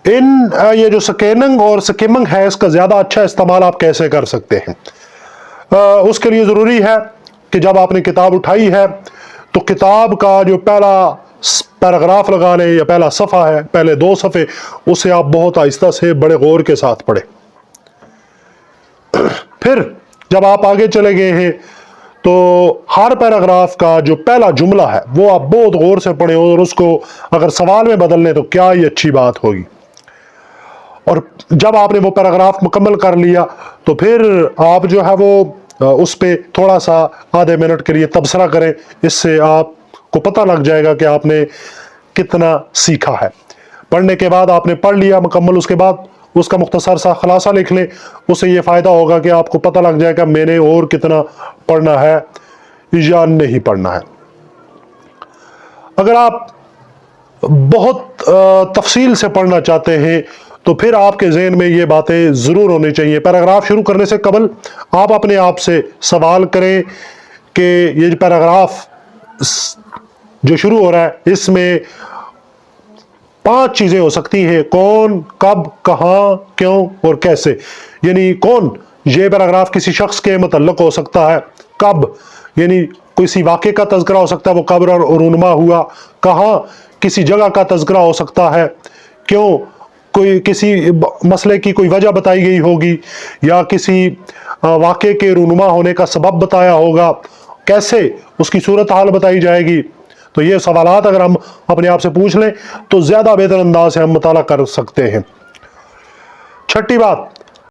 یہ جو سکیننگ اور سکیمنگ ہے اس کا زیادہ اچھا استعمال آپ کیسے کر سکتے ہیں؟ اس کے لیے ضروری ہے کہ جب آپ نے کتاب اٹھائی ہے تو کتاب کا جو پہلا پیراگراف لگا لیں یا پہلا صفحہ ہے، پہلے 2 صفحے، اسے آپ بہت آہستہ سے بڑے غور کے ساتھ پڑھیں۔ پھر جب آپ آگے چلے گئے ہیں تو ہر پیراگراف کا جو پہلا جملہ ہے وہ آپ بہت غور سے پڑھیں، اور اس کو اگر سوال میں بدل لیں تو کیا یہ اچھی بات ہوگی۔ اور جب آپ نے وہ پیراگراف مکمل کر لیا تو پھر آپ جو ہے وہ اس پہ تھوڑا سا آدھے منٹ کے لیے تبصرہ کریں، اس سے آپ کو پتہ لگ جائے گا کہ آپ نے کتنا سیکھا ہے۔ پڑھنے کے بعد آپ نے پڑھ لیا مکمل، اس کے بعد اس کا مختصر سا خلاصہ لکھ لیں، اس سے یہ فائدہ ہوگا کہ آپ کو پتہ لگ جائے گا میں نے اور کتنا پڑھنا ہے یا نہیں پڑھنا ہے۔ اگر آپ بہت تفصیل سے پڑھنا چاہتے ہیں تو پھر آپ کے ذہن میں یہ باتیں ضرور ہونی چاہیے۔ پیراگراف شروع کرنے سے قبل آپ اپنے آپ سے سوال کریں کہ یہ پیراگراف جو شروع ہو رہا ہے اس میں 5 چیزیں ہو سکتی ہیں: کون، کب، کہاں، کیوں اور کیسے۔ یعنی کون، یہ پیراگراف کسی شخص کے متعلق ہو سکتا ہے۔ کب، یعنی کسی واقعے کا تذکرہ ہو سکتا ہے، وہ کب رونما ہوا۔ کہاں، کسی جگہ کا تذکرہ ہو سکتا ہے۔ کیوں، کوئی کسی مسئلے کی کوئی وجہ بتائی گئی ہوگی یا کسی واقعے کے رونما ہونے کا سبب بتایا ہوگا۔ کیسے، اس کی صورتحال بتائی جائے گی۔ تو یہ سوالات اگر ہم اپنے آپ سے پوچھ لیں تو زیادہ بہتر انداز سے ہم مطالعہ کر سکتے ہیں۔ چھٹی بات،